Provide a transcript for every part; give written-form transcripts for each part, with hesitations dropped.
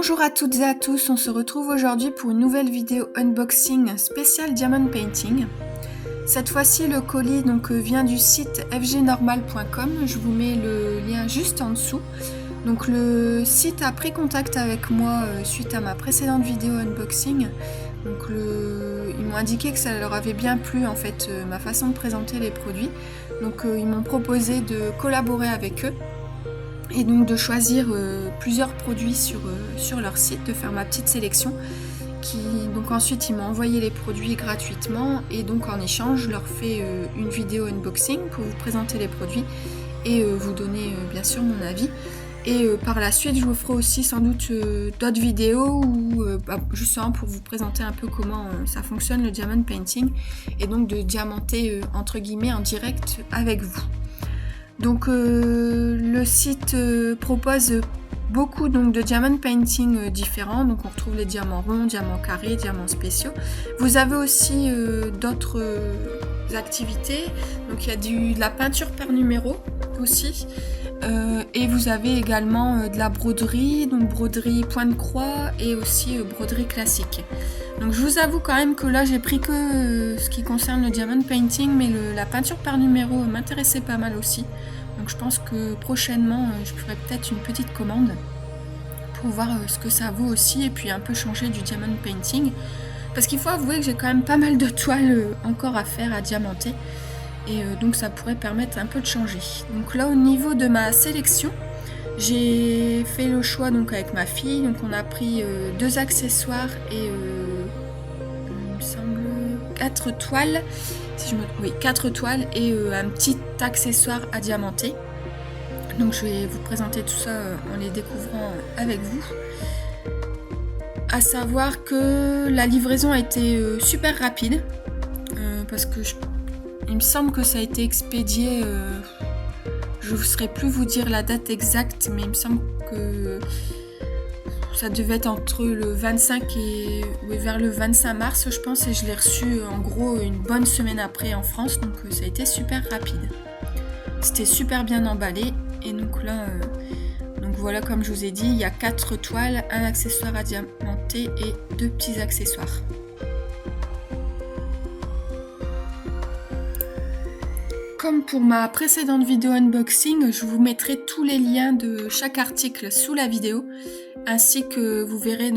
Bonjour à toutes et à tous, on se retrouve aujourd'hui pour une nouvelle vidéo unboxing spéciale Diamond Painting. Cette fois-ci le colis vient du site fgnormal.com, je vous mets le lien juste en dessous. Donc le site a pris contact avec moi suite à ma précédente vidéo unboxing. Ils m'ont indiqué que ça leur avait bien plu en fait ma façon de présenter les produits. Ils m'ont proposé de collaborer avec eux. Et donc de choisir plusieurs produits sur leur site, de faire ma petite sélection. Ensuite ils m'ont envoyé les produits gratuitement et donc en échange je leur fais une vidéo unboxing pour vous présenter les produits et vous donner bien sûr mon avis. Et par la suite je vous ferai aussi sans doute d'autres vidéos justement pour vous présenter un peu comment ça fonctionne le diamond painting et donc de diamanter entre guillemets en direct avec vous. Donc le site propose beaucoup de diamond painting différents. Donc on retrouve les diamants ronds, diamants carrés, diamants spéciaux. Vous avez aussi d'autres activités. Donc il y a de la peinture par numéro aussi. Et vous avez également de la broderie, donc broderie point de croix et aussi broderie classique. Donc je vous avoue quand même que là j'ai pris que ce qui concerne le diamond painting, mais la peinture par numéro m'intéressait pas mal aussi. Donc je pense que prochainement je ferai peut-être une petite commande pour voir ce que ça vaut aussi et puis un peu changer du diamond painting. Parce qu'il faut avouer que j'ai quand même pas mal de toiles encore à faire, à diamanter. Et donc ça pourrait permettre un peu de changer. Donc là au niveau de ma sélection, j'ai fait le choix avec ma fille. Donc on a pris 2 accessoires et il me semble 4 toiles. Oui, 4 toiles et un petit accessoire à diamanter. Donc je vais vous présenter tout ça en les découvrant avec vous. À savoir que la livraison a été super rapide parce que il me semble que ça a été expédié, je ne saurais plus vous dire la date exacte, mais il me semble que ça devait être entre le 25 et vers le 25 mars je pense, et je l'ai reçu en gros une bonne semaine après en France, donc ça a été super rapide. C'était super bien emballé et donc là, voilà, comme je vous ai dit, il y a 4 toiles, un accessoire à diamanter et 2 petits accessoires. Comme pour ma précédente vidéo unboxing, je vous mettrai tous les liens de chaque article sous la vidéo, ainsi que vous verrez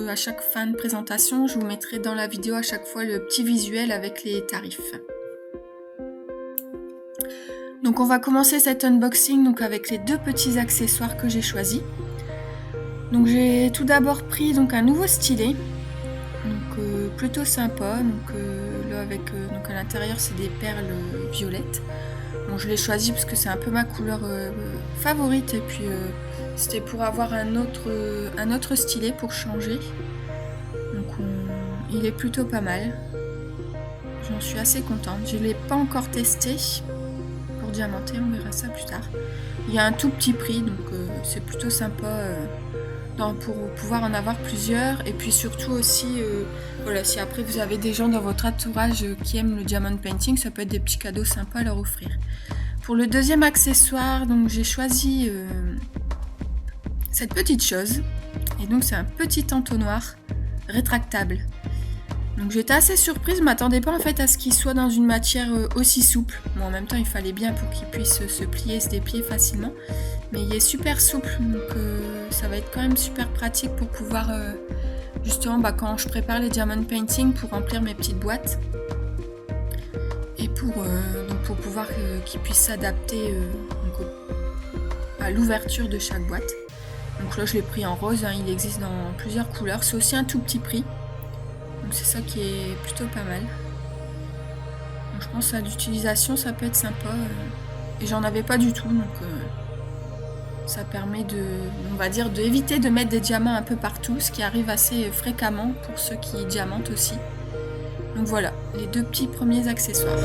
à chaque fin de présentation, je vous mettrai dans la vidéo à chaque fois le petit visuel avec les tarifs. Donc on va commencer cet unboxing avec les 2 petits accessoires que j'ai choisis. Donc j'ai tout d'abord pris un nouveau stylet, plutôt sympa. Là avec à l'intérieur c'est des perles violettes. Bon, je l'ai choisi parce que c'est un peu ma couleur favorite et puis c'était pour avoir un autre stylet pour changer. Il est plutôt pas mal. J'en suis assez contente. Je ne l'ai pas encore testé pour diamanter, on verra ça plus tard. Il y a un tout petit prix, donc c'est plutôt sympa pour pouvoir en avoir plusieurs. Et puis surtout aussi, si après vous avez des gens dans votre entourage qui aiment le diamond painting, ça peut être des petits cadeaux sympas à leur offrir. Pour le deuxième accessoire, j'ai choisi cette petite chose. Et donc c'est un petit entonnoir rétractable. Donc j'étais assez surprise, je m'attendais pas en fait à ce qu'il soit dans une matière aussi souple. Bon, en même temps il fallait bien pour qu'il puisse se plier et se déplier facilement. Mais il est super souple, donc ça va être quand même super pratique pour pouvoir justement quand je prépare les diamond painting pour remplir mes petites boîtes. Et pour pouvoir qu'ils puissent s'adapter à l'ouverture de chaque boîte. Donc là je l'ai pris en rose, il existe dans plusieurs couleurs, c'est aussi un tout petit prix. Donc c'est ça qui est plutôt pas mal. Donc je pense à l'utilisation ça peut être sympa. Et j'en avais pas du tout, donc ça permet d'éviter de mettre des diamants un peu partout, ce qui arrive assez fréquemment pour ceux qui diamantent aussi. Donc voilà, les 2 petits premiers accessoires.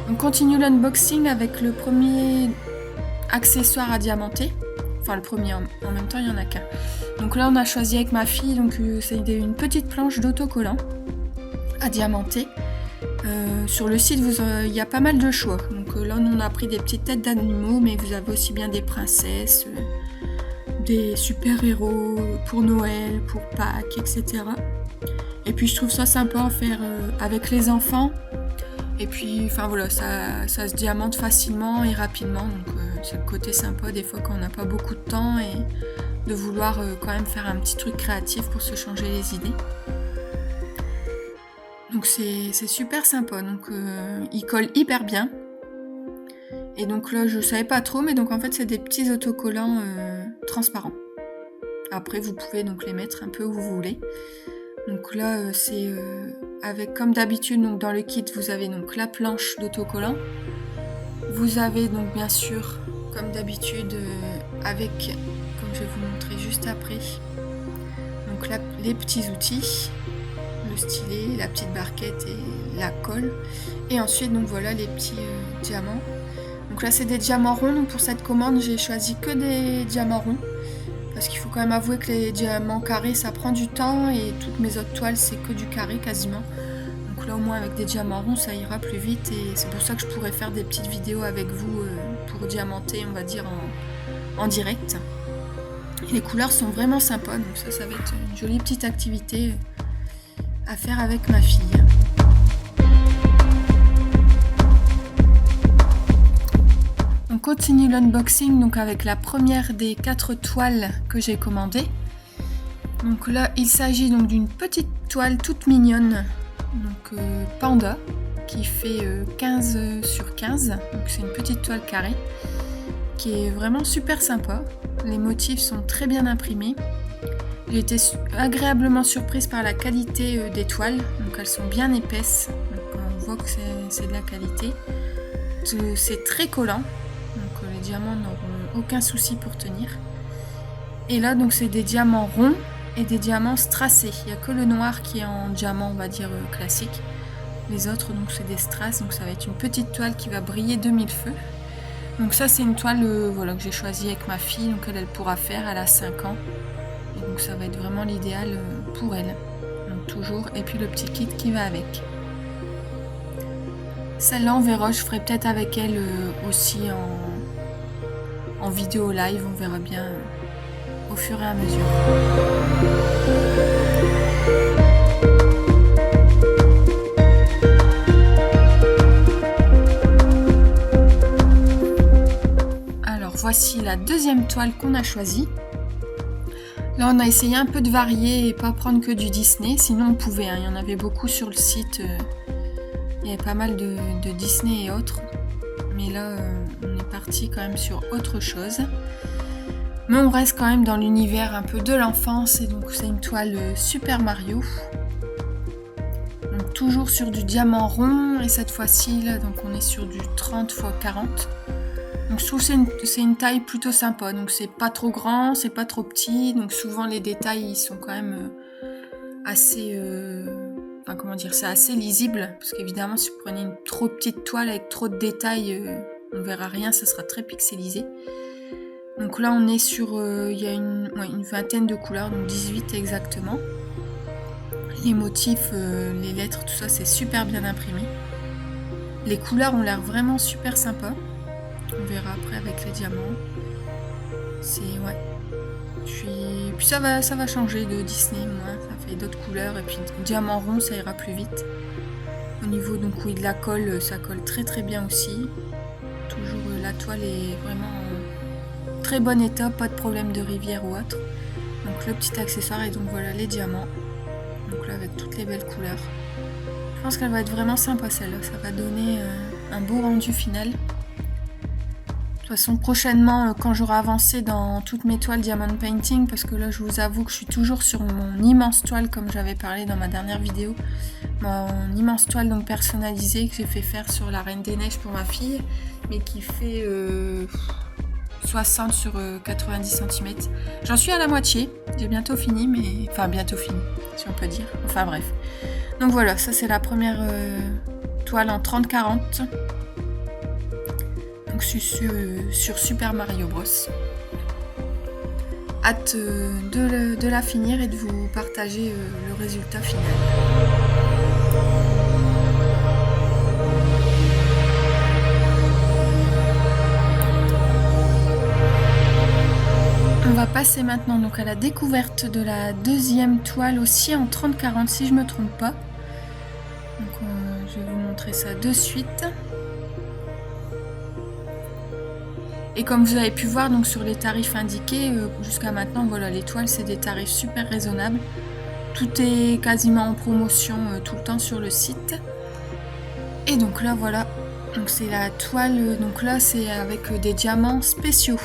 On continue l'unboxing avec le premier accessoire à diamanter. Enfin le premier, en même temps il n'y en a qu'un. Donc là on a choisi avec ma fille, c'est une petite planche d'autocollant. à diamanter. Sur le site, il y a pas mal de choix. Donc là, on a pris des petites têtes d'animaux, mais vous avez aussi bien des princesses, des super-héros pour Noël, pour Pâques, etc. Et puis je trouve ça sympa à faire avec les enfants. Et puis, enfin voilà, ça se diamante facilement et rapidement. Donc c'est le côté sympa des fois quand on n'a pas beaucoup de temps et de vouloir quand même faire un petit truc créatif pour se changer les idées. Donc c'est super sympa, donc il colle hyper bien. Et donc là je savais pas trop, mais donc en fait c'est des petits autocollants transparents. Après vous pouvez donc les mettre un peu où vous voulez. Donc là c'est avec comme d'habitude, donc dans le kit vous avez donc la planche d'autocollants. Vous avez donc bien sûr comme d'habitude avec, comme je vais vous montrer juste après, donc là, les petits outils. Le stylet, la petite barquette et la colle. Et ensuite, donc voilà les petits diamants. Donc là, c'est des diamants ronds. Donc pour cette commande, j'ai choisi que des diamants ronds. Parce qu'il faut quand même avouer que les diamants carrés, ça prend du temps. Et toutes mes autres toiles, c'est que du carré quasiment. Donc là, au moins, avec des diamants ronds, ça ira plus vite. Et c'est pour ça que je pourrais faire des petites vidéos avec vous pour diamanter, on va dire, en direct. Et les couleurs sont vraiment sympas. Donc ça va être une jolie petite activité à faire avec ma fille. On continue l'unboxing donc avec la première des 4 toiles que j'ai commandées. Donc là il s'agit donc d'une petite toile toute mignonne, donc panda, qui fait 15 sur 15, donc c'est une petite toile carrée qui est vraiment super sympa. Les motifs sont très bien imprimés. J'ai été agréablement surprise par la qualité des toiles, donc elles sont bien épaisses, donc on voit que c'est de la qualité. C'est très collant, donc les diamants n'auront aucun souci pour tenir. Et là donc c'est des diamants ronds et des diamants strassés, il n'y a que le noir qui est en diamant on va dire classique. Les autres donc c'est des strass, donc ça va être une petite toile qui va briller de mille feux. Donc ça c'est une toile voilà, que j'ai choisie avec ma fille, donc elle pourra faire, elle a 5 ans. Et donc ça va être vraiment l'idéal pour elle. Donc toujours, et puis le petit kit qui va avec. Celle-là on verra, je ferai peut-être avec elle aussi en vidéo live, on verra bien au fur et à mesure. Alors voici la deuxième toile qu'on a choisie. Là, on a essayé un peu de varier et pas prendre que du Disney. Sinon, on pouvait. Il y en avait beaucoup sur le site. Il y avait pas mal de Disney et autres. Mais là, on est parti quand même sur autre chose. Mais on reste quand même dans l'univers un peu de l'enfance. Et donc, c'est une toile Super Mario. Donc, toujours sur du diamant rond. Et cette fois-ci, là, donc on est sur du 30 x 40. Donc je trouve que c'est une taille plutôt sympa, donc c'est pas trop grand, c'est pas trop petit, donc souvent les détails ils sont quand même assez, enfin comment dire, c'est assez lisible, parce qu'évidemment si vous prenez une trop petite toile avec trop de détails, on verra rien, ça sera très pixelisé. Donc là on est sur, il y a une vingtaine de couleurs, donc 18 exactement. Les motifs, les lettres, tout ça c'est super bien imprimé. Les couleurs ont l'air vraiment super sympas. On verra après avec les diamants. C'est ouais. Puis ça va changer de Disney, moi. Ça fait d'autres couleurs et puis diamant rond, ça ira plus vite. Au niveau donc oui de la colle, ça colle très très bien aussi. Toujours la toile est vraiment en très bon état, pas de problème de rivière ou autre. Donc le petit accessoire et donc voilà les diamants. Donc là avec toutes les belles couleurs. Je pense qu'elle va être vraiment sympa celle-là. Ça va donner un beau rendu final. De toute façon, prochainement, quand j'aurai avancé dans toutes mes toiles Diamond Painting, parce que là, je vous avoue que je suis toujours sur mon immense toile, comme j'avais parlé dans ma dernière vidéo, mon immense toile donc personnalisée que j'ai fait faire sur la Reine des Neiges pour ma fille, mais qui fait 60 sur 90 cm. J'en suis à la moitié, j'ai bientôt fini, mais... Enfin, bientôt fini, si on peut dire. Enfin, bref. Donc voilà, ça c'est la première toile en 30-40. Donc sur Super Mario Bros. Hâte de la finir et de vous partager le résultat final. passer maintenant donc à la découverte de la deuxième toile aussi en 30-40 si je me trompe pas. Donc je vais vous montrer ça de suite. Et comme vous avez pu voir donc sur les tarifs indiqués, jusqu'à maintenant, voilà, les toiles c'est des tarifs super raisonnables. Tout est quasiment en promotion tout le temps sur le site. Et donc là voilà, donc c'est la toile, donc là c'est avec des diamants spéciaux.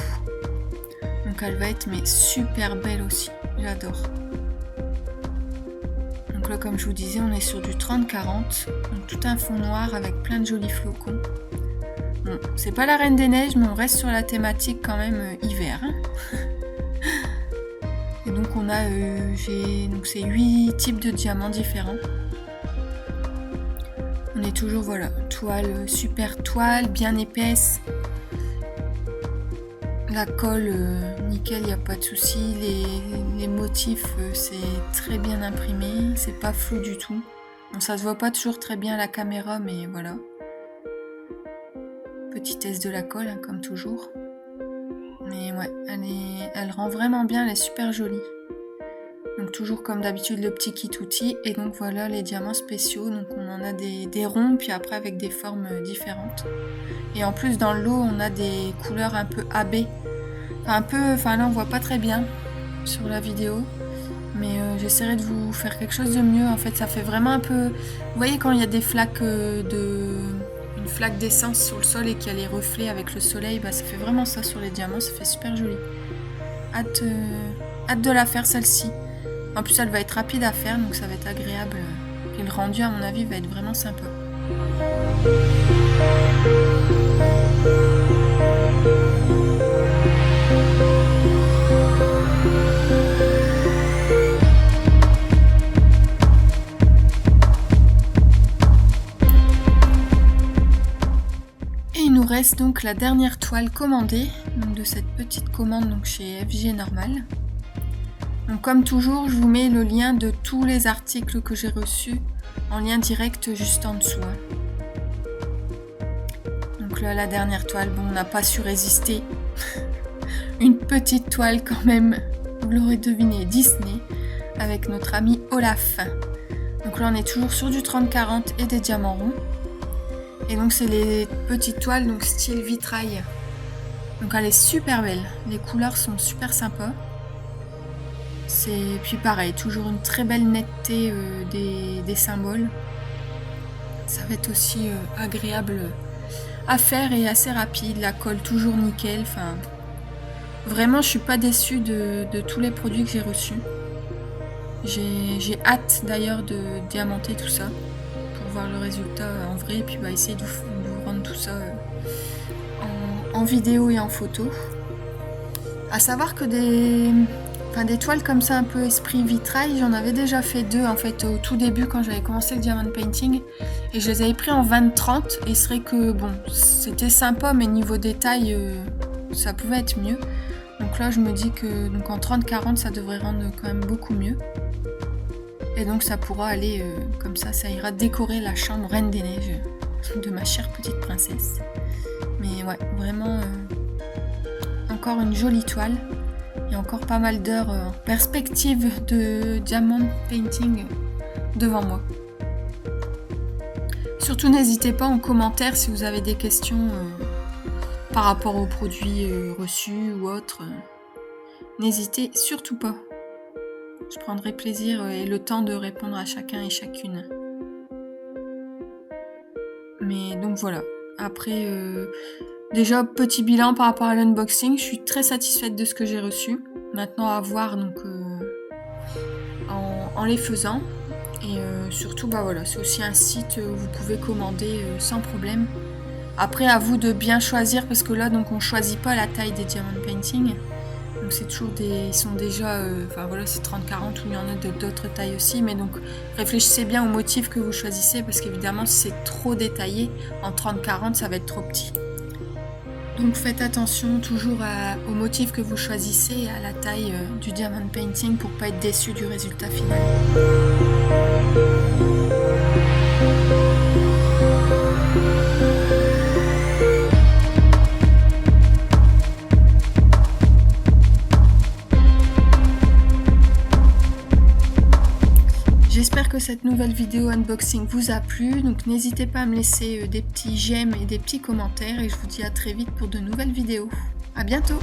Donc elle va être mais super belle aussi, j'adore. Donc là comme je vous disais, on est sur du 30-40, donc tout un fond noir avec plein de jolis flocons. Bon, c'est pas la Reine des Neiges, mais on reste sur la thématique quand même hiver. Hein. Et donc on a, donc c'est 8 types de diamants différents. On est toujours, voilà, toile, super toile, bien épaisse. La colle, nickel, il n'y a pas de souci. Les motifs, c'est très bien imprimé, c'est pas flou du tout. Bon, ça se voit pas toujours très bien à la caméra, mais voilà. Petitesse de la colle, hein, comme toujours. Mais ouais, elle rend vraiment bien, elle est super jolie. Donc toujours comme d'habitude le petit kit outil. Et donc voilà les diamants spéciaux. Donc on en a des ronds, puis après avec des formes différentes. Et en plus dans le lot, on a des couleurs un peu AB. Enfin là on voit pas très bien sur la vidéo. Mais j'essaierai de vous faire quelque chose de mieux. En fait ça fait vraiment un peu... Vous voyez quand il y a des flaques une flaque d'essence sur le sol et qu'il y a les reflets avec le soleil, bah ça fait vraiment ça sur les diamants, ça fait super joli. Hâte de la faire celle-ci. En plus elle va être rapide à faire, donc ça va être agréable. Et le rendu à mon avis va être vraiment sympa. Reste donc la dernière toile commandée, donc de cette petite commande donc chez FG Normal. Donc comme toujours, je vous mets le lien de tous les articles que j'ai reçus en lien direct juste en dessous. Donc là, la dernière toile, bon, on n'a pas su résister. Une petite toile quand même, vous l'aurez deviné, Disney, avec notre ami Olaf. Donc là, on est toujours sur du 30-40 et des diamants ronds. Et donc c'est les petites toiles donc style vitrail. Donc elle est super belle, les couleurs sont super sympas. Puis pareil, toujours une très belle netteté des symboles. Ça va être aussi agréable à faire et assez rapide. La colle toujours nickel. Enfin, vraiment je suis pas déçue de tous les produits que j'ai reçus. J'ai hâte d'ailleurs de diamanter tout ça. Voir le résultat en vrai et puis essayer de vous rendre tout ça en vidéo et en photo. À savoir que des toiles comme ça un peu esprit vitrail, j'en avais déjà fait 2 en fait au tout début quand j'avais commencé le diamond painting et je les avais pris en 20-30 et c'est vrai que bon c'était sympa mais niveau détail ça pouvait être mieux. Donc là je me dis que donc en 30-40 ça devrait rendre quand même beaucoup mieux. Et donc ça pourra aller comme ça ira décorer la chambre Reine des Neiges de ma chère petite princesse. Mais ouais, vraiment encore une jolie toile et encore pas mal d'heures en perspective de diamond painting devant moi. Surtout n'hésitez pas en commentaire si vous avez des questions par rapport aux produits reçus ou autres. N'hésitez surtout pas. Je prendrai plaisir et le temps de répondre à chacun et chacune. Mais donc voilà. Après, déjà petit bilan par rapport à l'unboxing. Je suis très satisfaite de ce que j'ai reçu. Maintenant à voir donc en les faisant. Et surtout, voilà, c'est aussi un site où vous pouvez commander sans problème. Après, à vous de bien choisir parce que là, donc on choisit pas la taille des diamond painting. Donc c'est toujours ils sont déjà, c'est 30-40 ou il y en a d'autres tailles aussi, mais donc réfléchissez bien aux motifs que vous choisissez parce qu'évidemment si c'est trop détaillé, en 30-40 ça va être trop petit. Donc faites attention toujours aux motifs que vous choisissez et à la taille du diamond painting pour pas être déçu du résultat final. cette nouvelle vidéo unboxing vous a plu, donc n'hésitez pas à me laisser des petits j'aime et des petits commentaires et je vous dis à très vite pour de nouvelles vidéos. À bientôt!